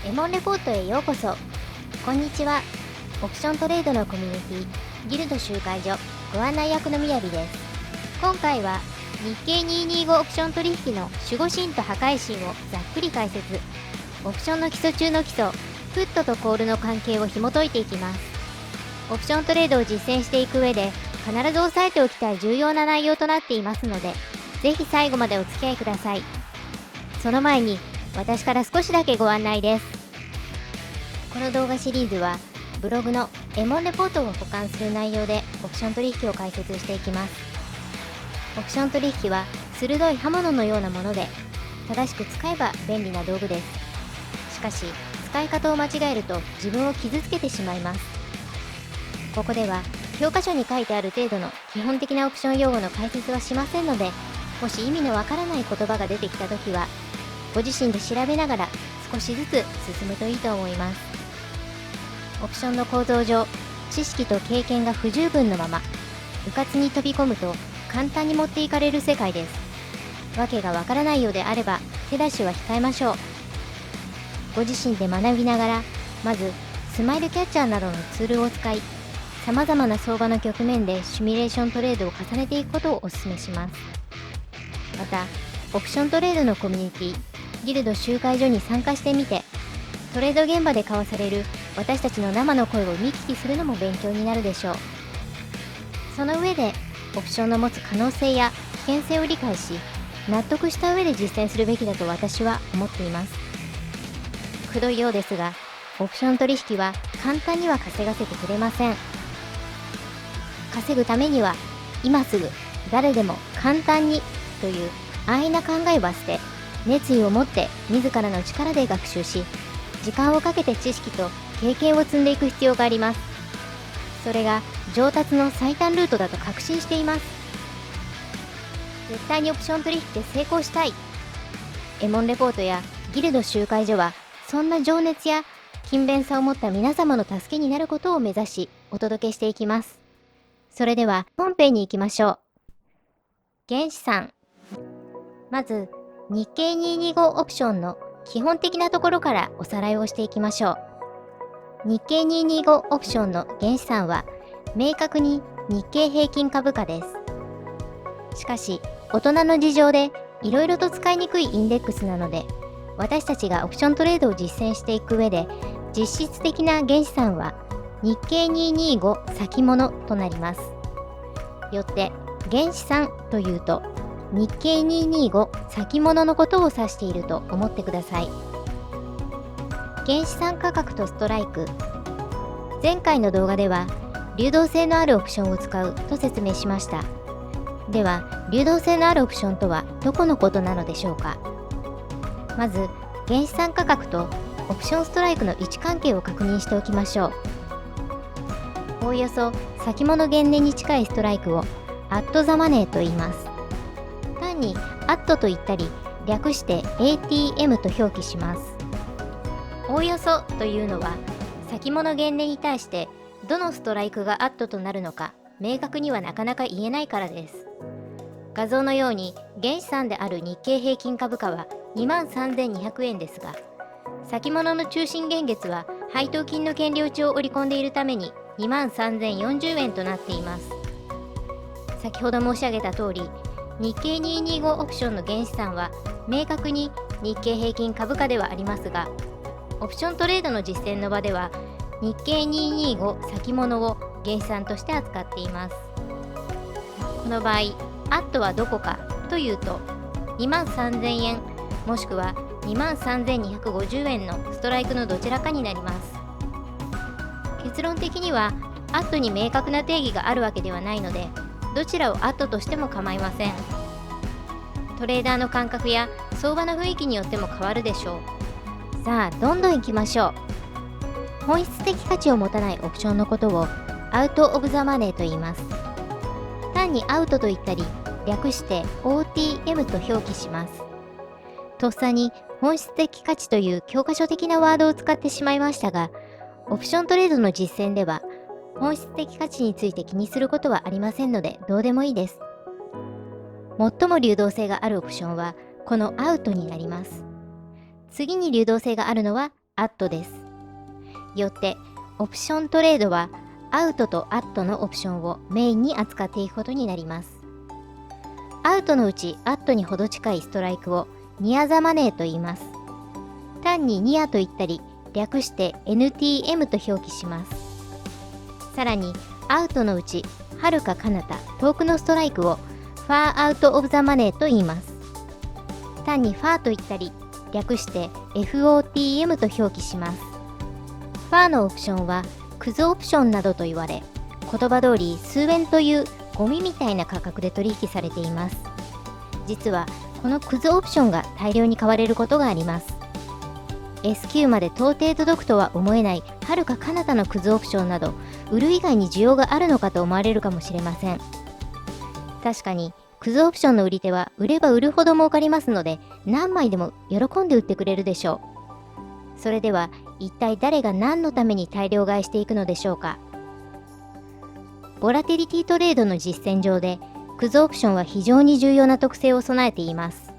エモンレポートへようこそ。こんにちは。オプショントレードのコミュニティギルド集会所ご案内役のみやびです。今回は日経225オプション取引の守護神と破壊神をざっくり解説。オプションの基礎中の基礎、プットとコールの関係を紐解いていきます。オプショントレードを実践していく上で必ず押さえておきたい重要な内容となっていますので、ぜひ最後までお付き合いください。その前に私から少しだけご案内です。この動画シリーズはブログのエモンレポートを保管する内容でオプション取引を解説していきます。オプション取引は鋭い刃物のようなもので、正しく使えば便利な道具です。しかし使い方を間違えると自分を傷つけてしまいます。ここでは教科書に書いてある程度の基本的なオプション用語の解説はしませんので、もし意味のわからない言葉が出てきたときはご自身で調べながら少しずつ進むといいと思います。オプションの構造上、知識と経験が不十分のまま迂闊に飛び込むと簡単に持っていかれる世界です。わけがわからないようであれば手出しは控えましょう。ご自身で学びながら、まずスマイルキャッチャーなどのツールを使い、さまざまな相場の局面でシミュレーショントレードを重ねていくことをお勧めします。またオプショントレードのコミュニティギルド集会所に参加してみて、トレード現場で交わされる私たちの生の声を見聞きするのも勉強になるでしょう。その上でオプションの持つ可能性や危険性を理解し、納得した上で実践するべきだと私は思っています。くどいようですが、オプション取引は簡単には稼がせてくれません。稼ぐためには今すぐ誰でも簡単にという安易な考えは捨て、熱意を持って自らの力で学習し、時間をかけて知識と経験を積んでいく必要があります。それが上達の最短ルートだと確信しています。絶対にオプション取引で成功したい。エモンレポートやギルド集会所はそんな情熱や勤勉さを持った皆様の助けになることを目指しお届けしていきます。それでは本編に行きましょう。原資産。まず日経225オプションの基本的なところからおさらいをしていきましょう。日経225オプションの原資産は明確に日経平均株価です。しかし大人の事情でいろいろと使いにくいインデックスなので、私たちがオプショントレードを実践していく上で実質的な原資産は日経225先物となります。よって原資産というと日経225先物のことを指していると思ってください。原資産価格とストライク。前回の動画では流動性のあるオプションを使うと説明しました。では流動性のあるオプションとはどこのことなのでしょうか。まず原資産価格とオプションストライクの位置関係を確認しておきましょう。おおよそ先物原年に近いストライクをアットザマネーと言います。単にアットと言ったり略して ATM と表記します。おおよそというのは先物原年に対してどのストライクがアットとなるのか明確にはなかなか言えないからです。画像のように原資産である日経平均株価は 23,200 円ですが、先物の中心元月は配当金の権利落ちを織り込んでいるために 23,040 円となっています。先ほど申し上げた通り、日経225オプションの原資産は明確に日経平均株価ではありますが、オプショントレードの実践の場では日経225先物を原資産として扱っています。この場合アットはどこかというと 23,000 円もしくは 23,250 円のストライクのどちらかになります。結論的にはアットに明確な定義があるわけではないので、どちらをアットとしても構いません。トレーダーの感覚や相場の雰囲気によっても変わるでしょう。さあどんどん行きましょう。本質的価値を持たないオプションのことをアウト・オブ・ザ・マネーと言います。単にアウトと言ったり略して OTM と表記します。とっさに本質的価値という教科書的なワードを使ってしまいましたが、オプショントレードの実践では本質的価値について気にすることはありませんのでどうでもいいです。最も流動性があるオプションはこのアウトになります。次に流動性があるのはアットです。よって、オプショントレードはアウトとアットのオプションをメインに扱っていくことになります。アウトのうちアットにほど近いストライクをニアザマネーと言います。単にニアと言ったり、略して NTM と表記します。さらに、アウトのうち遥か彼方、遠くのストライクをファーアウトオブザマネーと言います。単にファーと言ったり、略して FOTM と表記します。ファーのオプションはクズオプションなどと言われ、言葉通り数円というゴミみたいな価格で取引されています。実はこのクズオプションが大量に買われることがあります。S q まで到底届くとは思えない遥か彼方のクズオプションなど、売る以外に需要があるのかと思われるかもしれません。確かにクズオプションの売り手は売れば売るほど儲かりますので、何枚でも喜んで売ってくれるでしょう。それでは一体誰が何のために大量買いしていくのでしょうか。ボラティリティトレードの実践上で、クズオプションは非常に重要な特性を備えています。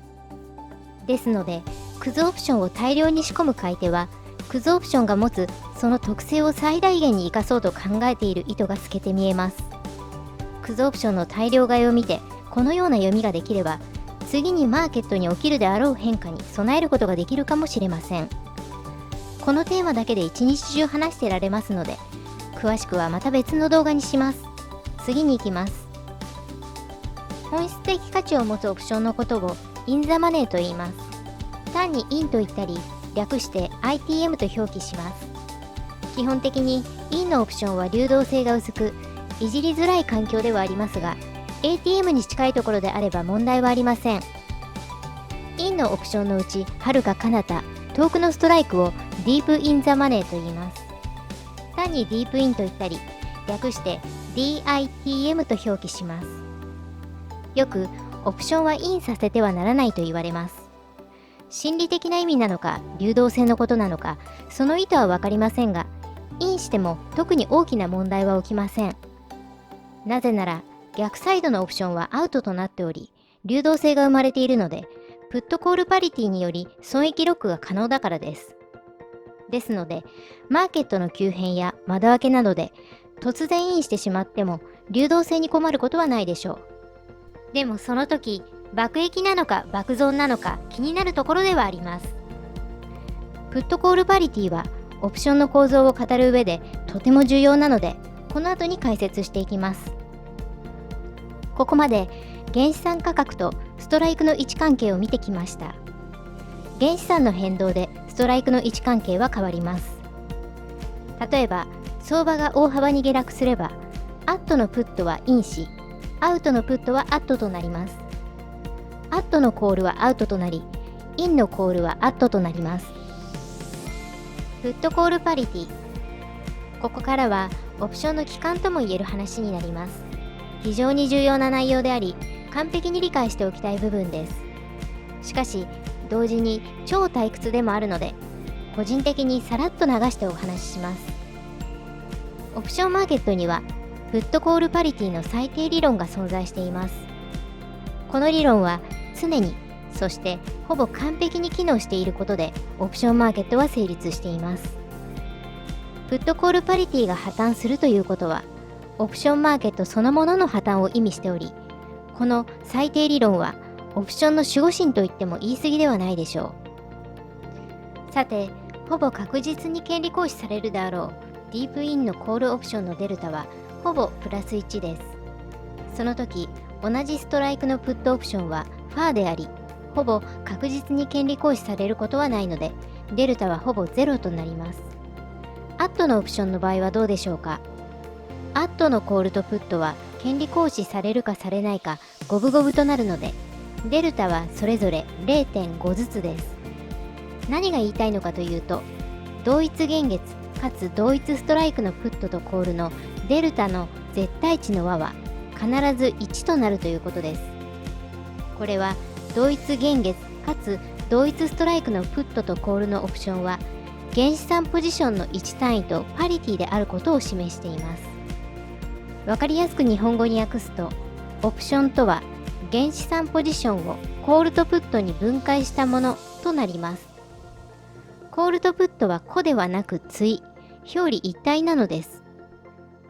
ですので、クズオプションを大量に仕込む買い手は、クズオプションが持つその特性を最大限に生かそうと考えている意図が透けて見えます。クズオプションの大量買いを見て、このような読みができれば、次にマーケットに起きるであろう変化に備えることができるかもしれません。このテーマだけで一日中話してられますので、詳しくはまた別の動画にします。次に行きます。本質的価値を持つオプションのことをインザマネーと言います。単にインと言ったり、略して ITM と表記します。基本的にインのオプションは流動性が薄く、いじりづらい環境ではありますが、ATM に近いところであれば問題はありません。インのオプションのうち、遥か彼方、遠くのストライクをディープインザマネーと言います。単にディープインと言ったり、略して DITM と表記します。よく、オプションはインさせてはならないと言われます。心理的な意味なのか、流動性のことなのか、その意図は分かりませんが、インしても特に大きな問題は起きません。なぜなら、逆サイドのオプションはアウトとなっており、流動性が生まれているので、プットコールパリティにより損益ロックが可能だからです。ですので、マーケットの急変や窓開けなどで突然インしてしまっても流動性に困ることはないでしょう。でもその時、爆益なのか爆損なのか気になるところではあります。プットコールパリティはオプションの構造を語る上でとても重要なので、この後に解説していきます。ここまで原資産価格とストライクの位置関係を見てきました。原資産の変動でストライクの位置関係は変わります。例えば、相場が大幅に下落すれば、アットのプットはインし、アウトのプットはアットとなります。アットのコールはアウトとなり、インのコールはアットとなります。プットコールパリティ。ここからはオプションの期間とも言える話になります。非常に重要な内容であり、完璧に理解しておきたい部分です。しかし、同時に超退屈でもあるので、個人的にさらっと流してお話しします。オプションマーケットには、プットコールパリティの最低理論が存在しています。この理論は常に、そしてほぼ完璧に機能していることで、オプションマーケットは成立しています。プットコールパリティが破綻するということは、オプションマーケットそのものの破綻を意味しており、この最低理論はオプションの守護神と言っても言い過ぎではないでしょう。さて、ほぼ確実に権利行使されるであろうディープインのコールオプションのデルタはほぼプラス1です。その時、同じストライクのプットオプションはファーであり、ほぼ確実に権利行使されることはないので、デルタはほぼ0となります。アットのオプションの場合はどうでしょうか。アットのコールとプットは権利行使されるかされないか五分五分となるので、デルタはそれぞれ 0.5 ずつです。何が言いたいのかというと、同一現月かつ同一ストライクのプットとコールのデルタの絶対値の和は必ず1となるということです。これは同一現月かつ同一ストライクのプットとコールのオプションは原資産ポジションの1単位とパリティであることを示しています。わかりやすく日本語に訳すと、オプションとは原資産ポジションをコールとプットに分解したものとなります。コールとプットは個ではなく対、表裏一体なのです。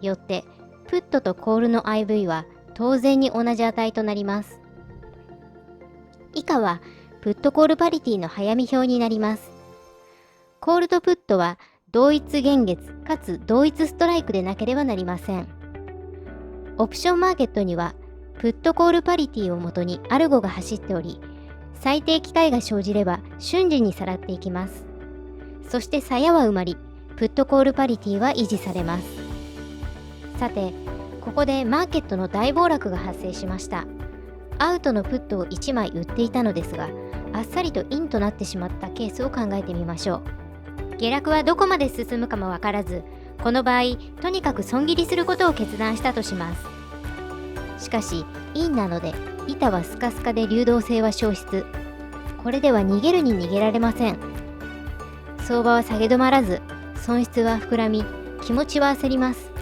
よって、プットとコールの IV は当然に同じ値となります。以下は、プットコールパリティの早見表になります。コールとプットは同一現月かつ同一ストライクでなければなりません。オプションマーケットには、プットコールパリティをもとにアルゴが走っており、最低機会が生じれば瞬時にさらっていきます。そして鞘は埋まり、プットコールパリティは維持されます。さて、ここでマーケットの大暴落が発生しました。アウトのプットを1枚売っていたのですが、あっさりとインとなってしまったケースを考えてみましょう。下落はどこまで進むかもわからず、この場合、とにかく損切りすることを決断したとします。しかし、インなので、板はスカスカで流動性は消失。これでは逃げるに逃げられません。相場は下げ止まらず、損失は膨らみ、気持ちは焦ります。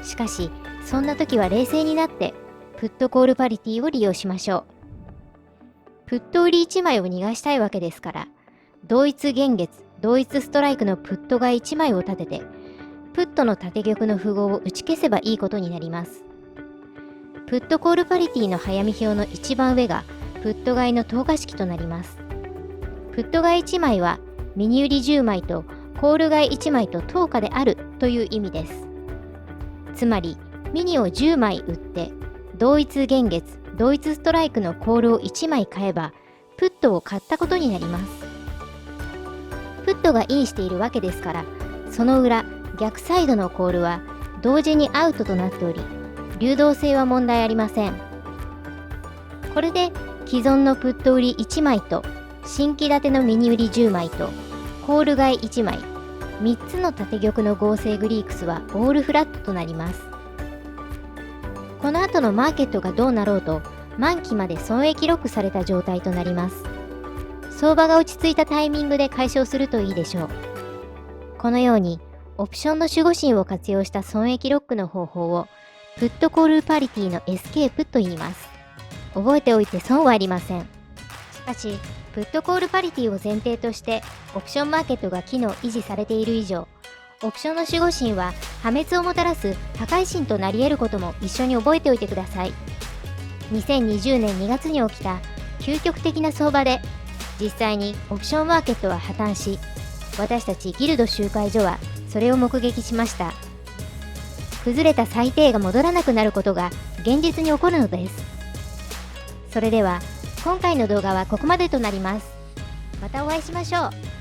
しかし、そんな時は冷静になって、プットコールパリティを利用しましょう。プット売り1枚を逃がしたいわけですから、同一現月、同一ストライクのプット買い1枚を立てて、プットの縦玉の符号を打ち消せばいいことになります。プットコールパリティの早見表の一番上が、プット買いの等価式となります。プット買い1枚は、ミニ売り10枚とコール買い1枚と等価であるという意味です。つまり、ミニを10枚売って、同一現月、同一ストライクのコールを1枚買えば、プットを買ったことになります。プットがインしているわけですから、その裏、逆サイドのコールは同時にアウトとなっており、流動性は問題ありません。これで既存のプット売り1枚と新規建てのミニ売り10枚とコール買い1枚、3つの縦玉の合成グリークスはオールフラットとなります。この後のマーケットがどうなろうと、満期まで損益ロックされた状態となります。相場が落ち着いたタイミングで解消するといいでしょう。このように、オプションの守護神を活用した損益ロックの方法を、プットコールパリティのエスケープと言います。覚えておいて損はありません。しかし、プットコールパリティを前提として、オプションマーケットが機能維持されている以上、オプションの守護神は破滅をもたらす破壊神となり得ることも一緒に覚えておいてください。2020年2月に起きた究極的な相場で、実際にオプションマーケットは破綻し、私たちギルド集会所はそれを目撃しました。崩れた最低が戻らなくなることが現実に起こるのです。それでは今回の動画はここまでとなります。またお会いしましょう。